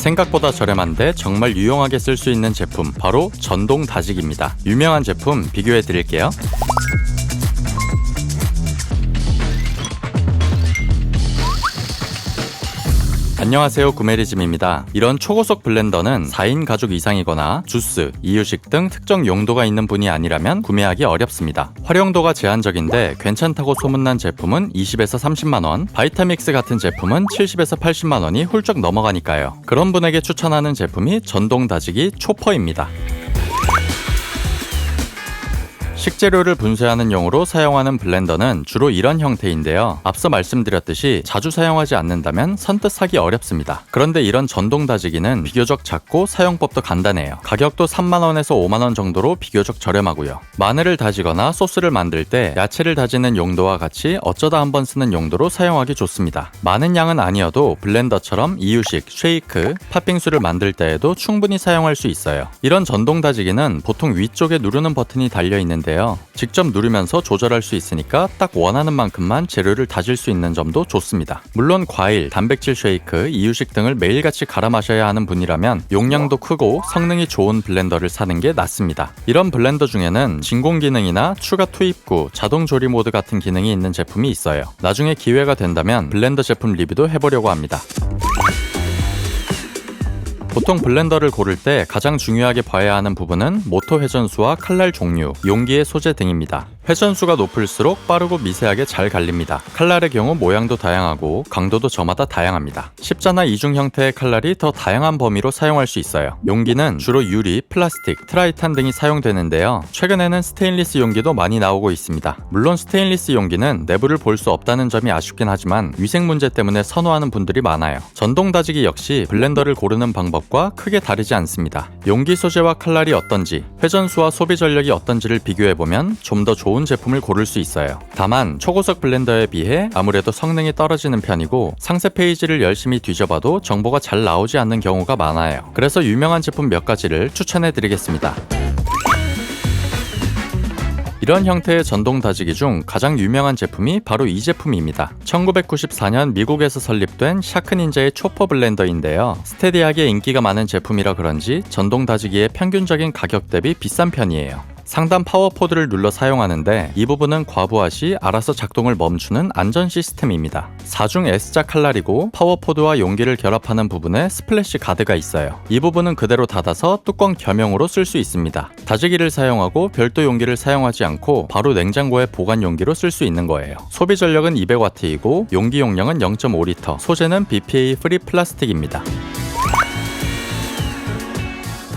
생각보다 저렴한데 정말 유용하게 쓸 수 있는 제품, 바로 전동 다지기입니다. 유명한 제품 비교해 드릴게요. 안녕하세요, 구메리즘입니다. 이런 초고속 블렌더는 4인 가족 이상이거나 주스, 이유식 등 특정 용도가 있는 분이 아니라면 구매하기 어렵습니다. 활용도가 제한적인데 괜찮다고 소문난 제품은 20에서 30만원, 바이타믹스 같은 제품은 70에서 80만원이 훌쩍 넘어가니까요. 그런 분에게 추천하는 제품이 전동 다지기 초퍼입니다. 식재료를 분쇄하는 용으로 사용하는 블렌더는 주로 이런 형태인데요. 앞서 말씀드렸듯이 자주 사용하지 않는다면 선뜻 사기 어렵습니다. 그런데 이런 전동 다지기는 비교적 작고 사용법도 간단해요. 가격도 3만원에서 5만원 정도로 비교적 저렴하고요. 마늘을 다지거나 소스를 만들 때 야채를 다지는 용도와 같이 어쩌다 한번 쓰는 용도로 사용하기 좋습니다. 많은 양은 아니어도 블렌더처럼 이유식, 쉐이크, 팥빙수를 만들 때에도 충분히 사용할 수 있어요. 이런 전동 다지기는 보통 위쪽에 누르는 버튼이 달려 있는데요. 직접 누르면서 조절할 수 있으니까 딱 원하는 만큼만 재료를 다질 수 있는 점도 좋습니다. 물론 과일, 단백질 쉐이크, 이유식 등을 매일같이 갈아 마셔야 하는 분이라면 용량도 크고 성능이 좋은 블렌더를 사는 게 낫습니다. 이런 블렌더 중에는 진공 기능이나 추가 투입구, 자동 조리 모드 같은 기능이 있는 제품이 있어요. 나중에 기회가 된다면 블렌더 제품 리뷰도 해보려고 합니다. 보통 블렌더를 고를 때 가장 중요하게 봐야 하는 부분은 모터 회전수와 칼날 종류, 용기의 소재 등입니다. 회전수가 높을수록 빠르고 미세하게 잘 갈립니다. 칼날의 경우 모양도 다양하고 강도도 저마다 다양합니다. 십자나 이중 형태의 칼날이 더 다양한 범위로 사용할 수 있어요. 용기는 주로 유리, 플라스틱, 트라이탄 등이 사용되는데요. 최근에는 스테인리스 용기도 많이 나오고 있습니다. 물론 스테인리스 용기는 내부를 볼 수 없다는 점이 아쉽긴 하지만 위생 문제 때문에 선호하는 분들이 많아요. 전동 다지기 역시 블렌더를 고르는 방법과 크게 다르지 않습니다. 용기 소재와 칼날이 어떤지, 회전수와 소비 전력이 어떤지를 비교해보면 좀 더 좋은 제품을 고를 수 있어요. 다만 초고속 블렌더에 비해 아무래도 성능이 떨어지는 편이고 상세 페이지를 열심히 뒤져봐도 정보가 잘 나오지 않는 경우가 많아요. 그래서 유명한 제품 몇 가지를 추천해 드리겠습니다. 이런 형태의 전동 다지기 중 가장 유명한 제품이 바로 이 제품입니다. 1994년 미국에서 설립된 샤크닌자의 초퍼 블렌더인데요. 스테디하게 인기가 많은 제품이라 그런지 전동 다지기의 평균적인 가격 대비 비싼 편이에요. 상단 파워포드를 눌러 사용하는데 이 부분은 과부하 시 알아서 작동을 멈추는 안전 시스템입니다. 4중 S자 칼날이고 파워포드와 용기를 결합하는 부분에 스플래시 가드가 있어요. 이 부분은 그대로 닫아서 뚜껑 겸용으로 쓸 수 있습니다. 다지기를 사용하고 별도 용기를 사용하지 않고 바로 냉장고에 보관 용기로 쓸 수 있는 거예요. 소비 전력은 200W이고 용기 용량은 0.5L, 소재는 BPA 프리 플라스틱입니다.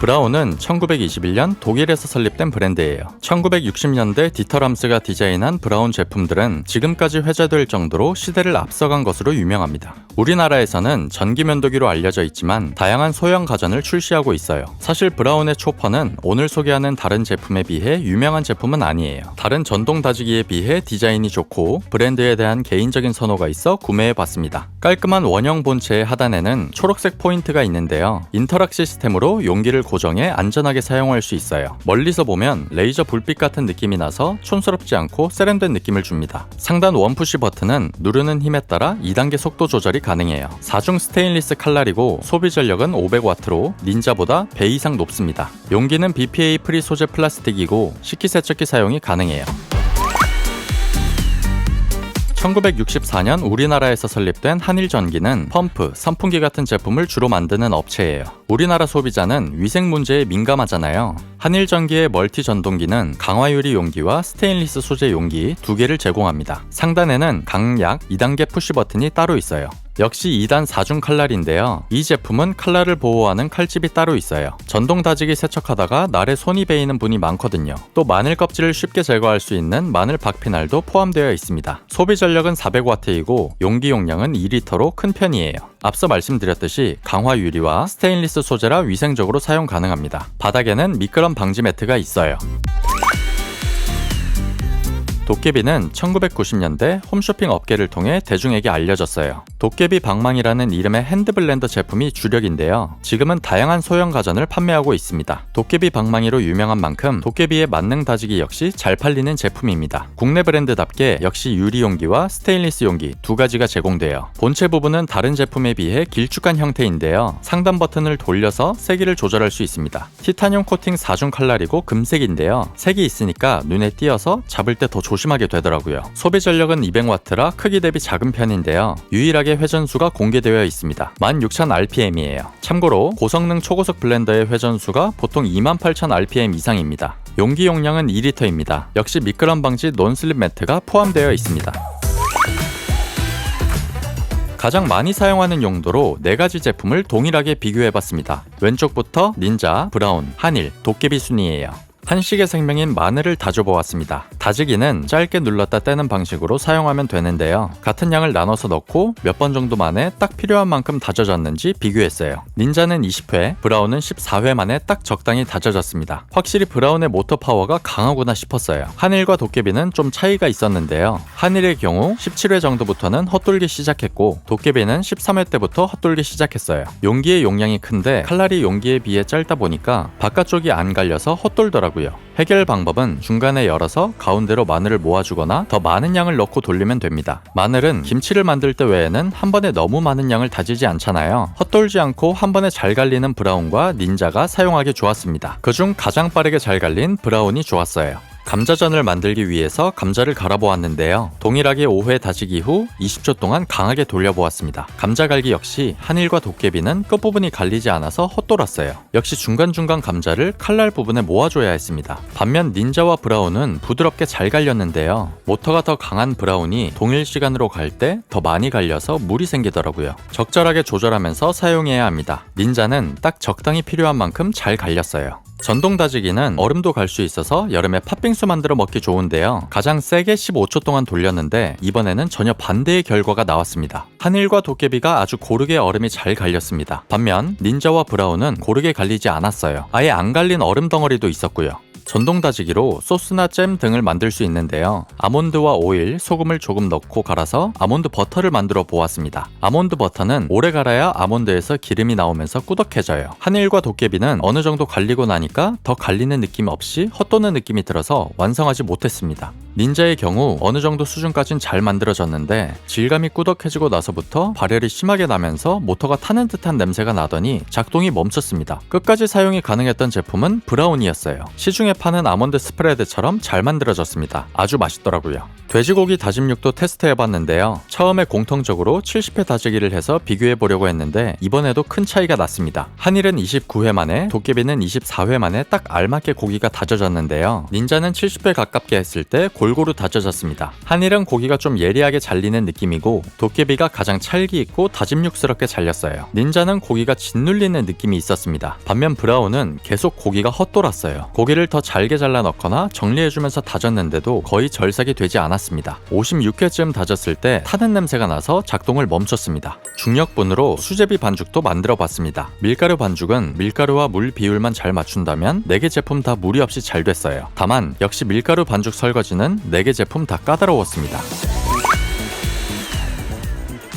브라운은 1921년 독일에서 설립된 브랜드예요. 1960년대 디터람스가 디자인한 브라운 제품들은 지금까지 회자될 정도로 시대를 앞서간 것으로 유명합니다. 우리나라에서는 전기면도기로 알려져 있지만 다양한 소형 가전을 출시하고 있어요. 사실 브라운의 초퍼는 오늘 소개하는 다른 제품에 비해 유명한 제품은 아니에요. 다른 전동 다지기에 비해 디자인이 좋고 브랜드에 대한 개인적인 선호가 있어 구매해봤습니다. 깔끔한 원형 본체의 하단에는 초록색 포인트가 있는데요. 인터락 시스템으로 용기를 고정해 안전하게 사용할 수 있어요. 멀리서 보면 레이저 불빛 같은 느낌이 나서 촌스럽지 않고 세련된 느낌을 줍니다. 상단 원푸시 버튼은 누르는 힘에 따라 2단계 속도 조절이 가능해요. 4중 스테인리스 칼날이고 소비 전력은 500W로 닌자보다 배 이상 높습니다. 용기는 BPA 프리 소재 플라스틱이고 식기세척기 사용이 가능해요. 1964년 우리나라에서 설립된 한일전기는 펌프, 선풍기 같은 제품을 주로 만드는 업체예요. 우리나라 소비자는 위생 문제에 민감하잖아요. 한일전기의 멀티 전동기는 강화유리 용기와 스테인리스 소재 용기 2개를 제공합니다. 상단에는 강약 2단계 푸시 버튼이 따로 있어요. 역시 2단 4중 칼날인데요. 이 제품은 칼날을 보호하는 칼집이 따로 있어요. 전동 다지기 세척하다가 날에 손이 베이는 분이 많거든요. 또 마늘 껍질을 쉽게 제거할 수 있는 마늘 박피날도 포함되어 있습니다. 소비 전력은 400W이고 용기 용량은 2L로 큰 편이에요. 앞서 말씀드렸듯이 강화 유리와 스테인리스 소재라 위생적으로 사용 가능합니다. 바닥에는 미끄럼 방지 매트가 있어요. 도깨비는 1990년대 홈쇼핑 업계를 통해 대중에게 알려졌어요. 도깨비 방망이라는 이름의 핸드블렌더 제품이 주력인데요. 지금은 다양한 소형 가전을 판매하고 있습니다. 도깨비 방망이로 유명한 만큼 도깨비의 만능 다지기 역시 잘 팔리는 제품입니다. 국내 브랜드답게 역시 유리 용기와 스테인리스 용기 두 가지가 제공돼요. 본체 부분은 다른 제품에 비해 길쭉한 형태인데요. 상단 버튼을 돌려서 세기를 조절할 수 있습니다. 티타늄 코팅 4중 칼날이고 금색인데요. 색이 있으니까 눈에 띄어서 잡을 때 더 조심하게 되더라고요. 소비 전력은 200W라 크기 대비 작은 편인데요. 유일하게 회전수가 공개되어 있습니다. 16,000rpm이에요. 참고로 고성능 초고속 블렌더의 회전수가 보통 28,000rpm 이상입니다. 용기 용량은 2리터입니다. 역시 미끄럼 방지 논슬립 매트가 포함되어 있습니다. 가장 많이 사용하는 용도로 4가지 제품을 동일하게 비교해봤습니다. 왼쪽부터 닌자, 브라운, 한일, 도깨비 순이에요. 한식의 생명인 마늘을 다져보았습니다. 다지기는 짧게 눌렀다 떼는 방식으로 사용하면 되는데요. 같은 양을 나눠서 넣고 몇 번 정도 만에 딱 필요한 만큼 다져졌는지 비교했어요. 닌자는 20회, 브라운은 14회 만에 딱 적당히 다져졌습니다. 확실히 브라운의 모터 파워가 강하구나 싶었어요. 한일과 도깨비는 좀 차이가 있었는데요. 한일의 경우 17회 정도부터는 헛돌기 시작했고 도깨비는 13회 때부터 헛돌기 시작했어요. 용기의 용량이 큰데 칼날이 용기에 비해 짧다 보니까 바깥쪽이 안 갈려서 헛돌더라고요. 해결 방법은 중간에 열어서 가운데로 마늘을 모아주거나 더 많은 양을 넣고 돌리면 됩니다. 마늘은 김치를 만들 때 외에는 한 번에 너무 많은 양을 다지지 않잖아요. 헛돌지 않고 한 번에 잘 갈리는 브라운과 닌자가 사용하기 좋았습니다. 그중 가장 빠르게 잘 갈린 브라운이 좋았어요. 감자전을 만들기 위해서 감자를 갈아보았는데요. 동일하게 5회 다지기 후 20초 동안 강하게 돌려보았습니다. 감자 갈기 역시 한일과 도깨비는 끝부분이 갈리지 않아서 헛돌았어요. 역시 중간중간 감자를 칼날 부분에 모아줘야 했습니다. 반면 닌자와 브라운은 부드럽게 잘 갈렸는데요. 모터가 더 강한 브라운이 동일 시간으로 갈 때 더 많이 갈려서 물이 생기더라고요. 적절하게 조절하면서 사용해야 합니다. 닌자는 딱 적당히 필요한 만큼 잘 갈렸어요. 전동 다지기는 얼음도 갈 수 있어서 여름에 팥빙수 만들어 먹기 좋은데요. 가장 세게 15초 동안 돌렸는데 이번에는 전혀 반대의 결과가 나왔습니다. 한일과 도깨비가 아주 고르게 얼음이 잘 갈렸습니다. 반면 닌자와 브라운은 고르게 갈리지 않았어요. 아예 안 갈린 얼음 덩어리도 있었고요. 전동 다지기로 소스나 잼 등을 만들 수 있는데요. 아몬드와 오일, 소금을 조금 넣고 갈아서 아몬드 버터를 만들어 보았습니다. 아몬드 버터는 오래 갈아야 아몬드에서 기름이 나오면서 꾸덕해져요. 한일과 도깨비는 어느 정도 갈리고 나니까 더 갈리는 느낌 없이 헛도는 느낌이 들어서 완성하지 못했습니다. 닌자의 경우 어느 정도 수준까진 잘 만들어졌는데 질감이 꾸덕해지고 나서부터 발열이 심하게 나면서 모터가 타는 듯한 냄새가 나더니 작동이 멈췄습니다. 끝까지 사용이 가능했던 제품은 브라운이었어요. 시중에 파는 아몬드 스프레드처럼 잘 만들어졌습니다. 아주 맛있더라고요. 돼지고기 다짐육도 테스트해봤는데요. 처음에 공통적으로 70회 다지기를 해서 비교해보려고 했는데 이번에도 큰 차이가 났습니다. 한일은 29회 만에, 도깨비는 24회 만에 딱 알맞게 고기가 다져졌는데요. 닌자는 70회 가깝게 했을 때 골고루 다져졌습니다. 한일은 고기가 좀 예리하게 잘리는 느낌이고 도깨비가 가장 찰기 있고 다짐육스럽게 잘렸어요. 닌자는 고기가 짓눌리는 느낌이 있었습니다. 반면 브라운은 계속 고기가 헛돌았어요. 고기를 더 잘게 잘라 넣거나 정리해주면서 다졌는데도 거의 절삭이 되지 않았습니다. 56회쯤 다졌을 때 타는 냄새가 나서 작동을 멈췄습니다. 중력분으로 수제비 반죽도 만들어 봤습니다. 밀가루 반죽은 밀가루와 물 비율만 잘 맞춘다면 4개 제품 다 무리 없이 잘 됐어요. 다만 역시 밀가루 반죽 설거지는 4개 제품 다 까다로웠습니다.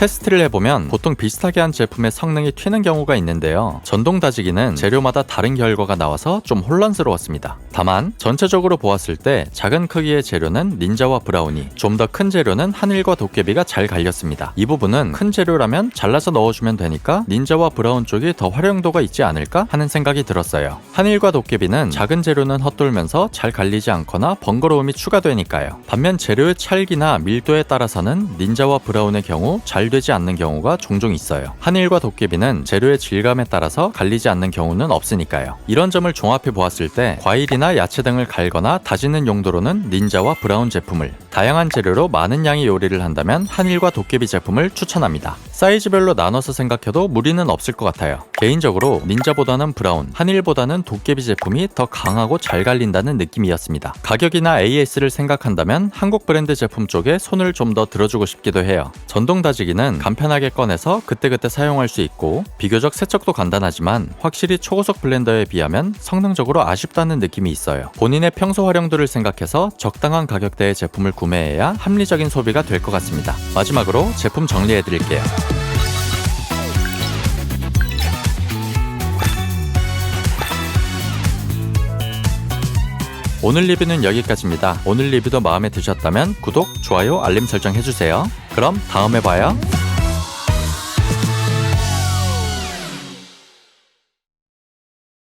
테스트를 해보면 보통 비슷하게 한 제품의 성능이 튀는 경우가 있는데요. 전동 다지기는 재료마다 다른 결과가 나와서 좀 혼란스러웠습니다. 다만 전체적으로 보았을 때 작은 크기의 재료는 닌자와 브라운이, 좀 더 큰 재료는 한일과 도깨비가 잘 갈렸습니다. 이 부분은 큰 재료라면 잘라서 넣어주면 되니까 닌자와 브라운 쪽이 더 활용도가 있지 않을까 하는 생각이 들었어요. 한일과 도깨비는 작은 재료는 헛돌면서 잘 갈리지 않거나 번거로움이 추가되니까요. 반면 재료의 찰기나 밀도에 따라서는 닌자와 브라운의 경우 잘 되지 않는 경우가 종종 있어요. 한일과 도깨비는 재료의 질감에 따라서 갈리지 않는 경우는 없으니까요. 이런 점을 종합해 보았을 때 과일이나 야채 등을 갈거나 다지는 용도로는 닌자와 브라운 제품을, 다양한 재료로 많은 양의 요리를 한다면 한일과 도깨비 제품을 추천합니다. 사이즈별로 나눠서 생각해도 무리는 없을 것 같아요. 개인적으로 닌자보다는 브라운, 한일보다는 도깨비 제품이 더 강하고 잘 갈린다는 느낌이었습니다. 가격이나 AS를 생각한다면 한국 브랜드 제품 쪽에 손을 좀 더 들어주고 싶기도 해요. 전동 다지기는 블렌더는 간편하게 꺼내서 그때그때 사용할 수 있고 비교적 세척도 간단하지만 확실히 초고속 블렌더에 비하면 성능적으로 아쉽다는 느낌이 있어요. 본인의 평소 활용도를 생각해서 적당한 가격대의 제품을 구매해야 합리적인 소비가 될 것 같습니다. 마지막으로 제품 정리해드릴게요. 오늘 리뷰는 여기까지입니다. 오늘 리뷰도 마음에 드셨다면 구독, 좋아요, 알림 설정 해주세요. 그럼 다음에 봐요.